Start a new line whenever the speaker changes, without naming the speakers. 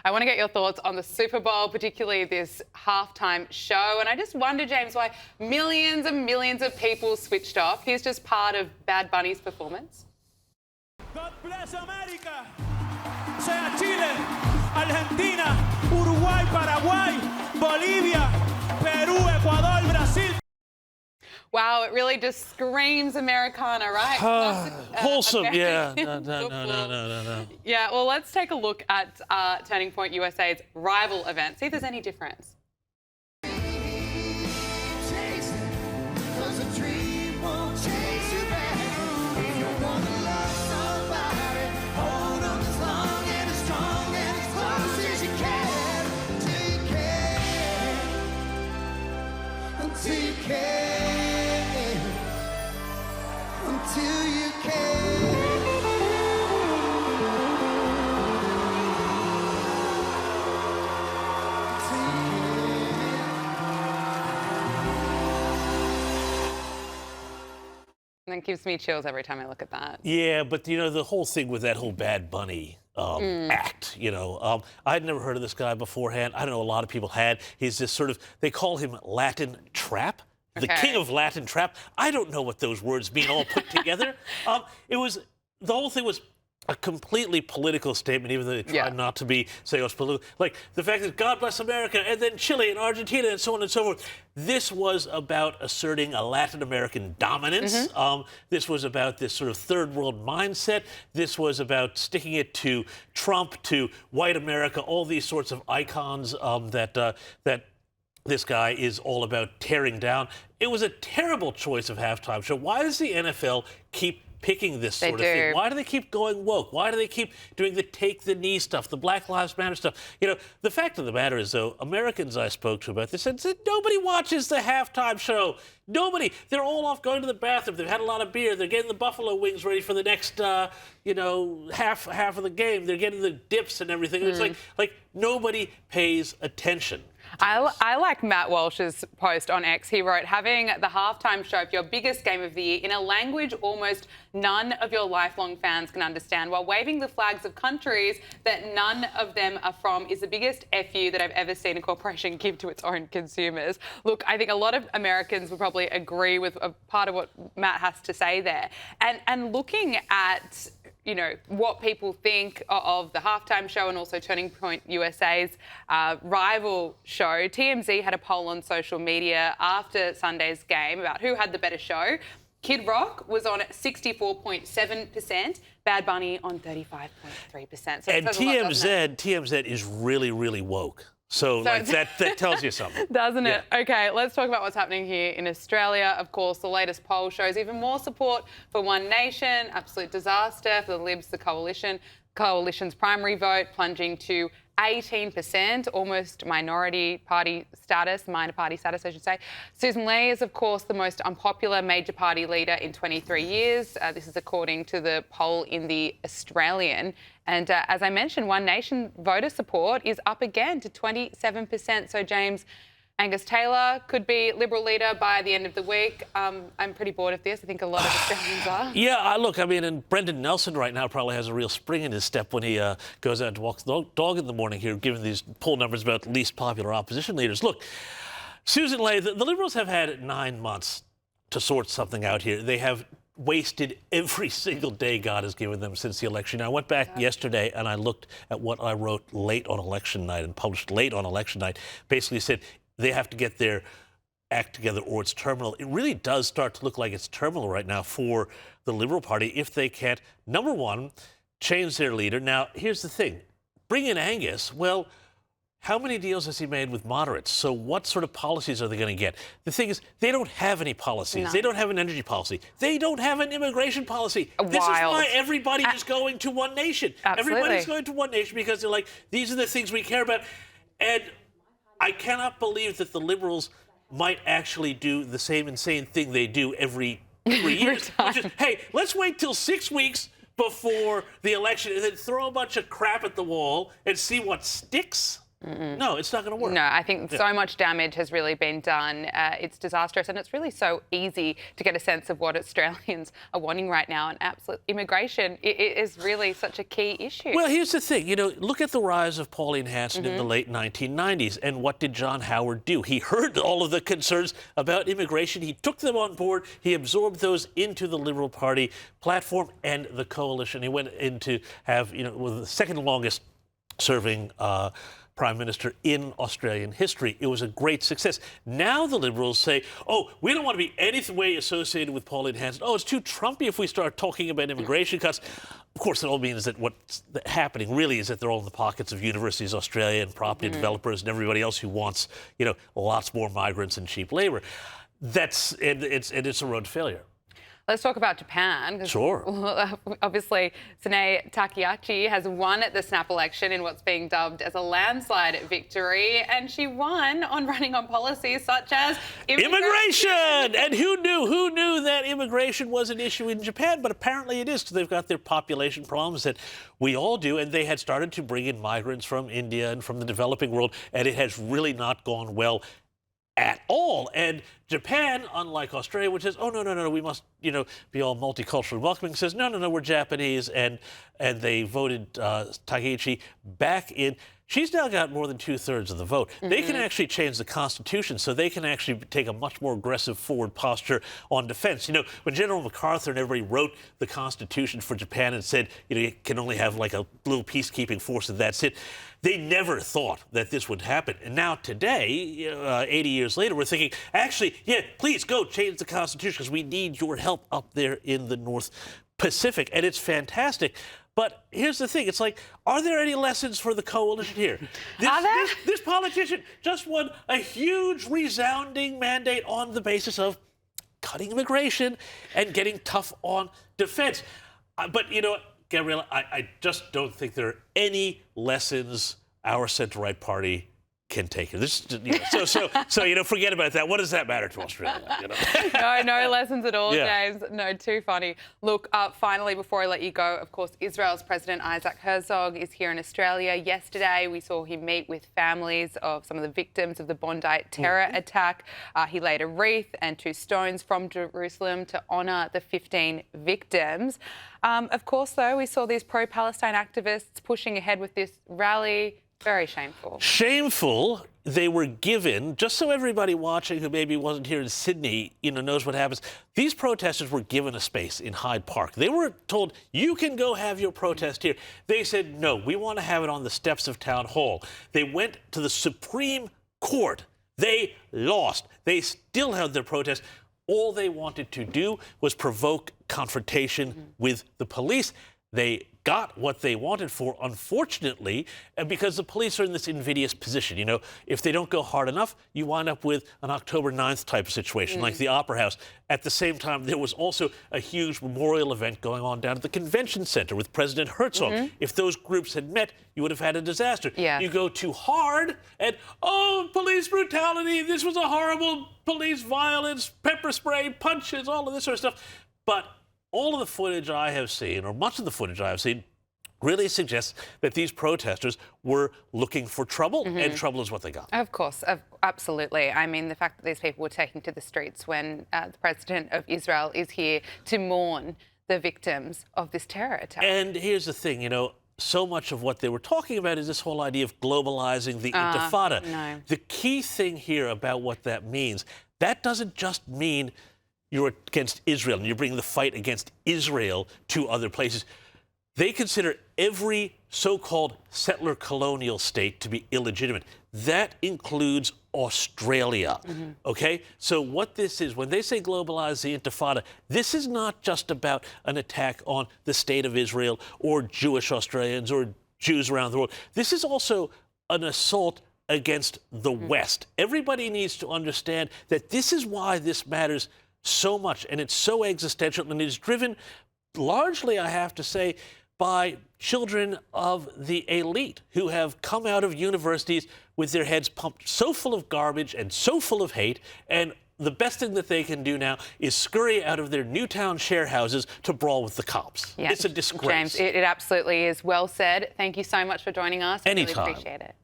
I want to get your thoughts on the Super Bowl, particularly this halftime show. And I just wonder, James, why millions and millions of people switched off. Here's just part of Bad Bunny's performance.
God bless America. Sea Chile, Argentina, Uruguay, Paraguay, Bolivia, Peru, Ecuador, Brazil.
Wow, it really just screams Americana, right?
Wholesome,
American
yeah. No.
Yeah, well, let's take a look at Turning Point USA's rival event, see if there's any difference.
Until you can.
And it gives me chills every time I look at that.
Yeah, but, you know, the whole thing with that whole Bad Bunny act, you know, I'd never heard of this guy beforehand. I don't know, a lot of people had. He's this sort of, they call him Latin Trap. The king of Latin Trap. I don't know what those words mean all put together. The whole thing was a completely political statement, even though they tried not to be saying it was political. Like the fact that God bless America, and then Chile and Argentina, and so on and so forth. This was about asserting a Latin American dominance. This was about this sort of third world mindset. This was about sticking it to Trump, to white America, all these sorts of icons that this guy is all about tearing down. It was a terrible choice of halftime show. Why does the NFL keep picking this sort of thing? Why do they keep going woke? Why do they keep doing the take the knee stuff, the Black Lives Matter stuff? You know, the fact of the matter is, though, Americans I spoke to about this said nobody watches the halftime show. Nobody. They're all off going to the bathroom. They've had a lot of beer. They're getting the buffalo wings ready for the next, half of the game. They're getting the dips and everything. It's like nobody pays attention.
I like Matt Walsh's post on X. He wrote, having the halftime show of your biggest game of the year in a language almost none of your lifelong fans can understand, while waving the flags of countries that none of them are from, is the biggest FU that I've ever seen a corporation give to its own consumers. Look, I think a lot of Americans would probably agree with a part of what Matt has to say there. And looking at, you know, what people think of the halftime show and also Turning Point USA's rival show, TMZ had a poll on social media after Sunday's game about who had the better show. Kid Rock was on 64.7%, Bad Bunny on 35.3%. So
and TMZ is really, really woke. So like that tells you something.
Doesn't it? Okay, let's talk about what's happening here in Australia. Of course, the latest poll shows even more support for One Nation. Absolute disaster for the Libs, the coalition's primary vote plunging to 18%, almost minor party status, I should say. Susan Lee is, of course, the most unpopular major party leader in 23 years. This is according to the poll in The Australian. And as I mentioned, One Nation voter support is up again to 27%. So, James, Angus Taylor could be Liberal leader by the end of the week. I'm pretty bored of this. I think a lot of Australians are.
Yeah, look, I mean, and Brendan Nelson right now probably has a real spring in his step when he goes out to walk the dog in the morning here, given these poll numbers about least popular opposition leaders. Look, Susan Ley, the Liberals have had 9 months to sort something out here. They have wasted every single day God has given them since the election. I went back yesterday and I looked at what I wrote late on election night and published late on election night. Basically said they have to get their act together or it's terminal. It really does start to look like it's terminal right now for the Liberal Party if they can't, number one, change their leader. Now, here's the thing. Bring in Angus. Well, how many deals has he made with moderates? So what sort of policies are they going to get? The thing is, they don't have any policies. No. They don't have an energy policy. They don't have an immigration policy. This is why everybody is going to One Nation.
Absolutely.
Everybody's going to One Nation because they're like, these are the things we care about. And I cannot believe that the Liberals might actually do the same insane thing they do every 3 years. Which is, hey, let's wait till 6 weeks before the election and then throw a bunch of crap at the wall and see what sticks. No, it's not going to work.
No, I think so much damage has really been done. It's disastrous, and it's really so easy to get a sense of what Australians are wanting right now. And absolute immigration is really such a key issue.
Well, here's the thing. Look at the rise of Pauline Hanson in the late 1990s. And what did John Howard do? He heard all of the concerns about immigration. He took them on board. He absorbed those into the Liberal Party platform and the coalition. He went in to have, with the second longest serving Prime Minister in Australian history. It was a great success. Now the Liberals say, oh, we don't want to be any way associated with Pauline Hanson. Oh, it's too Trumpy if we start talking about immigration cuts. Of course, it all means that what's happening really is that they're all in the pockets of Universities Australia and property developers and everybody else who wants, lots more migrants and cheap labor. It's a road to failure.
Let's talk about Japan.
Sure.
Obviously, Sanae Takahashi has won the snap election in what's being dubbed as a landslide victory, and she won on running on policies such as
immigration. And who knew that immigration was an issue in Japan? But apparently it is, because they've got their population problems that we all do, and they had started to bring in migrants from India and from the developing world, and it has really not gone well at all. And Japan, unlike Australia, which says, oh, no, we must, be all multicultural welcoming, says, no, we're Japanese. And they voted Takahashi back in. She's now got more than 2/3 of the vote. They can actually change the Constitution, so they can actually take a much more aggressive forward posture on defense. When General MacArthur and everybody wrote the Constitution for Japan and said, you can only have like a little peacekeeping force and that's it, they never thought that this would happen. And now today, 80 years later, we're thinking, actually, yeah, please go change the Constitution because we need your help up there in the North Pacific. And it's fantastic. But here's the thing. It's like, are there any lessons for the coalition here? This politician just won a huge, resounding mandate on the basis of cutting immigration and getting tough on defense. But, Gabriella, I just don't think there are any lessons our center-right party can take. So forget about that. What does that matter to Australia?
No lessons at all,
Yeah.
James. No, too funny. Look, finally, before I let you go, of course, Israel's President Isaac Herzog is here in Australia. Yesterday, we saw him meet with families of some of the victims of the Bondi terror attack. He laid a wreath and 2 stones from Jerusalem to honour the 15 victims. Of course, though, we saw these pro-Palestine activists pushing ahead with this rally. Very shameful.
Shameful. They were given, just so everybody watching who maybe wasn't here in Sydney, knows what happens. These protesters were given a space in Hyde Park. They were told, you can go have your protest here. They said, no, we want to have it on the steps of Town Hall. They went to the Supreme Court. They lost. They still held their protest. All they wanted to do was provoke confrontation with the police. They got what they wanted for, unfortunately, because the police are in this invidious position. If they don't go hard enough, you wind up with an October 9th type of situation, like the Opera House. At the same time, there was also a huge memorial event going on down at the Convention Center with President Herzog. If those groups had met, you would have had a disaster.
Yeah.
You go too hard and, oh, police brutality, this was a horrible police violence, pepper spray, punches, all of this sort of stuff. But all of the footage I have seen, or much of the footage I have seen, really suggests that these protesters were looking for trouble, and trouble is what they got.
Of course, absolutely. I mean, the fact that these people were taking to the streets when the President of Israel is here to mourn the victims of this terror attack.
And here's the thing, so much of what they were talking about is this whole idea of globalizing the intifada.
No.
The key thing here about what that means, that doesn't just mean you're against Israel and you're bringing the fight against Israel to other places. They consider every so-called settler colonial state to be illegitimate. That includes Australia, okay? So what this is, when they say globalize the intifada, this is not just about an attack on the state of Israel or Jewish Australians or Jews around the world. This is also an assault against the West. Everybody needs to understand that this is why this matters so much, and it's so existential, and it is driven largely, I have to say, by children of the elite who have come out of universities with their heads pumped so full of garbage and so full of hate, and the best thing that they can do now is scurry out of their Newtown share houses to brawl with the cops.
Yeah.
It's a disgrace.
James, it absolutely is. Well said. Thank you so much for joining us.
Anytime.
Really appreciate it.